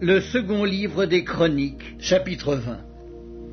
Le second livre des Chroniques, chapitre 20.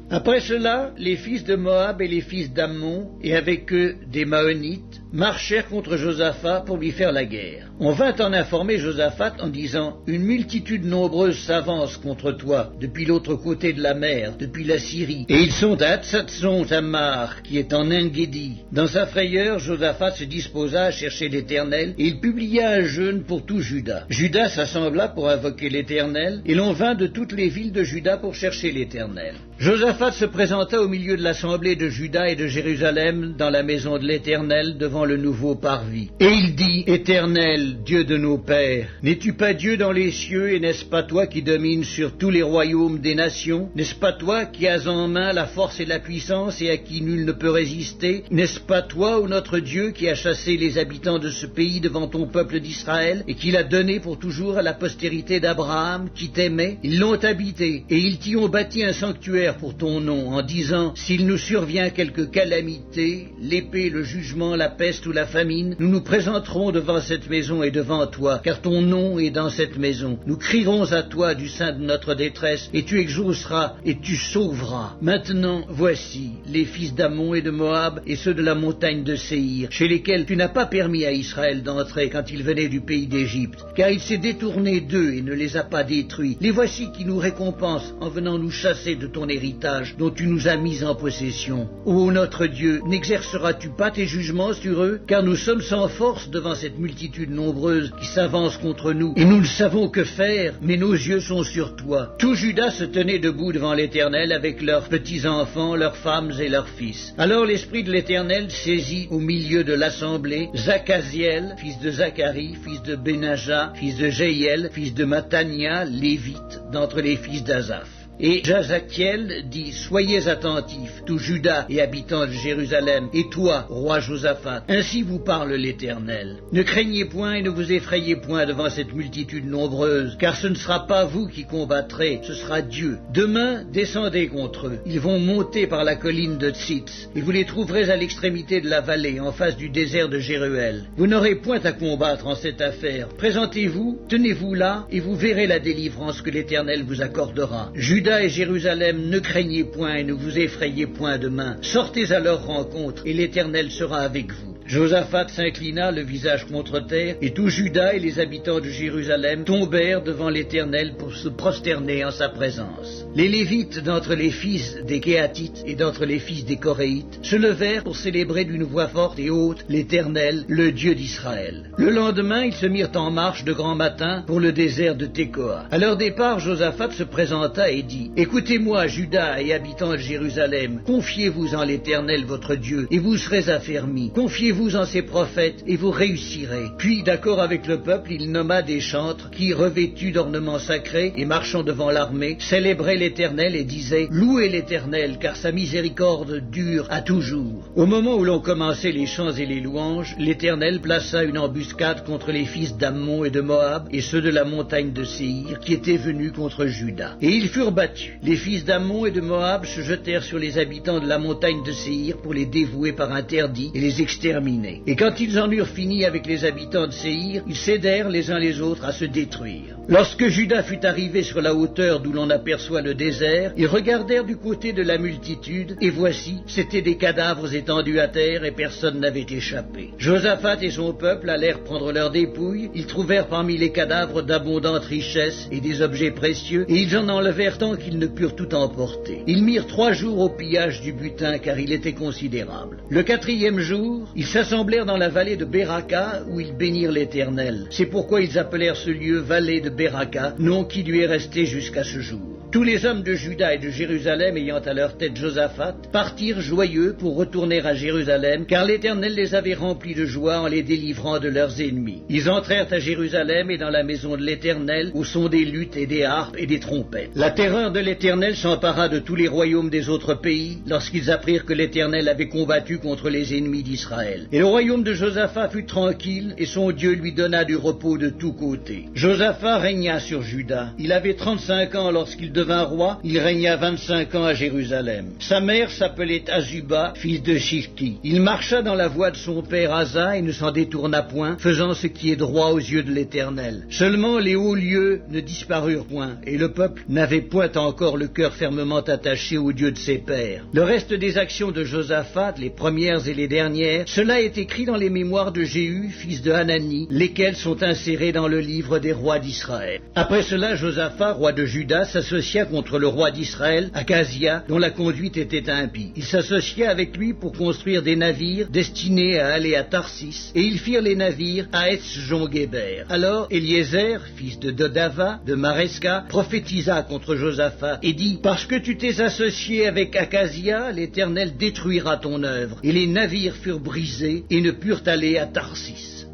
Après cela, les fils de Moab et les fils d'Ammon, et avec eux des Maonites, marchèrent contre Josaphat pour lui faire la guerre. On vint en informer Josaphat en disant « Une multitude nombreuse s'avance contre toi depuis l'autre côté de la mer, depuis la Syrie, et ils sont à Hatsatzon Tamar, qui est en En-Guédi. » Dans sa frayeur, Josaphat se disposa à chercher l'Éternel, et il publia un jeûne pour tout Juda. Juda s'assembla pour invoquer l'Éternel, et l'on vint de toutes les villes de Juda pour chercher l'Éternel. Josaphat se présenta au milieu de l'assemblée de Juda et de Jérusalem dans la maison de l'Éternel devant le nouveau parvis. Et il dit, « Éternel, Dieu de nos pères, n'es-tu pas Dieu dans les cieux et n'est-ce pas toi qui domines sur tous les royaumes des nations? N'est-ce pas toi qui as en main la force et la puissance et à qui nul ne peut résister? N'est-ce pas toi, ô notre Dieu, qui as chassé les habitants de ce pays devant ton peuple d'Israël et qui l'as donné pour toujours à la postérité d'Abraham qui t'aimait? Ils l'ont habité et ils t'y ont bâti un sanctuaire pour ton nom en disant, s'il nous survient quelque calamité, l'épée, le jugement, la peste ou la famine, nous nous présenterons devant cette maison et devant toi, car ton nom est dans cette maison. Nous crierons à toi du sein de notre détresse, et tu exauceras, et tu sauveras. Maintenant, voici les fils d'Ammon et de Moab, et ceux de la montagne de Séhir, chez lesquels tu n'as pas permis à Israël d'entrer quand il venait du pays d'Égypte, car il s'est détourné d'eux et ne les a pas détruits. Les voici qui nous récompensent en venant nous chasser de ton héritage, dont tu nous as mis en possession. Ô notre Dieu, n'exerceras-tu pas tes jugements sur eux, car nous sommes sans force devant cette multitude nombreuse qui s'avance contre nous, et nous ne savons que faire, mais nos yeux sont sur toi. Tout Juda se tenait debout devant l'Éternel avec leurs petits-enfants, leurs femmes et leurs fils. Alors l'Esprit de l'Éternel saisit au milieu de l'assemblée Zachaziel, fils de Zacharie, fils de Benaja, fils de Jéhiel, fils de Mattania, lévite, d'entre les fils d'Asaph. Et Jazakiel dit, soyez attentifs, tout Juda et habitants de Jérusalem, et toi, roi Josaphat, ainsi vous parle l'Éternel. Ne craignez point et ne vous effrayez point devant cette multitude nombreuse, car ce ne sera pas vous qui combattrez, ce sera Dieu. Demain, descendez contre eux. Ils vont monter par la colline de Tzitz, et vous les trouverez à l'extrémité de la vallée, en face du désert de Jéruel. Vous n'aurez point à combattre en cette affaire. Présentez-vous, tenez-vous là, et vous verrez la délivrance que l'Éternel vous accordera. Juda et Jérusalem, ne craignez point et ne vous effrayez point demain. Sortez à leur rencontre, et l'Éternel sera avec vous. Josaphat s'inclina le visage contre terre, et tout Juda et les habitants de Jérusalem tombèrent devant l'Éternel pour se prosterner en sa présence. Les Lévites d'entre les fils des Kéatites et d'entre les fils des Coréites se levèrent pour célébrer d'une voix forte et haute l'Éternel, le Dieu d'Israël. Le lendemain, ils se mirent en marche de grand matin pour le désert de Tékoa. À leur départ, Josaphat se présenta et dit, « Écoutez-moi, Juda et habitants de Jérusalem, confiez-vous en l'Éternel votre Dieu, et vous serez affermis. Confiez-vous en ses prophètes, et vous réussirez. » Puis, d'accord avec le peuple, il nomma des chantres qui, revêtus d'ornements sacrés et marchant devant l'armée, célébraient l'Éternel et disaient « Louez l'Éternel, car sa miséricorde dure à toujours. » Au moment où l'on commençait les chants et les louanges, l'Éternel plaça une embuscade contre les fils d'Ammon et de Moab et ceux de la montagne de Séhir qui étaient venus contre Juda. Et ils furent battus. Les fils d'Ammon et de Moab se jetèrent sur les habitants de la montagne de Séhir pour les dévouer par interdit et les exterminer. Et quand ils en eurent fini avec les habitants de Séhir, ils cédèrent les uns les autres à se détruire. Lorsque Juda fut arrivé sur la hauteur d'où l'on aperçoit le désert, ils regardèrent du côté de la multitude, et voici, c'étaient des cadavres étendus à terre, et personne n'avait échappé. Josaphat et son peuple allèrent prendre leurs dépouilles, ils trouvèrent parmi les cadavres d'abondantes richesses et des objets précieux, et ils en enlevèrent tant qu'ils ne purent tout emporter. Ils mirent 3 jours au pillage du butin, car il était considérable. Le 4e jour, ils s'assemblèrent dans la vallée de Beraka, où ils bénirent l'Éternel. C'est pourquoi ils appelèrent ce lieu vallée de Beraka, nom qui lui est resté jusqu'à ce jour. Tous les hommes de Juda et de Jérusalem, ayant à leur tête Josaphat, partirent joyeux pour retourner à Jérusalem, car l'Éternel les avait remplis de joie en les délivrant de leurs ennemis. Ils entrèrent à Jérusalem et dans la maison de l'Éternel, au son des luttes et des harpes et des trompettes. La terreur de l'Éternel s'empara de tous les royaumes des autres pays, lorsqu'ils apprirent que l'Éternel avait combattu contre les ennemis d'Israël. Et le royaume de Josaphat fut tranquille, et son Dieu lui donna du repos de tous côtés. Josaphat régna sur Juda. Il avait 35 ans lorsqu'il devint roi, il régna 25 ans à Jérusalem. Sa mère s'appelait Azuba, fils de Shifti. Il marcha dans la voie de son père Asa et ne s'en détourna point, faisant ce qui est droit aux yeux de l'Éternel. Seulement les hauts lieux ne disparurent point, et le peuple n'avait point encore le cœur fermement attaché au Dieu de ses pères. Le reste des actions de Josaphat, les premières et les dernières, cela est écrit dans les mémoires de Jéhu, fils de Hanani, lesquels sont insérés dans le livre des rois d'Israël. Après cela, Josaphat, roi de Juda, s'associa contre le roi d'Israël, Akazia, dont la conduite était impie. Il s'associa avec lui pour construire des navires destinés à aller à Tarsis, et ils firent les navires à Etzjon-Géber. Alors Eliezer, fils de Dodava, de Maresca, prophétisa contre Josaphat et dit: parce que tu t'es associé avec Akazia, l'Éternel détruira ton œuvre. Et les navires furent brisés et ne purent aller à Tarsis.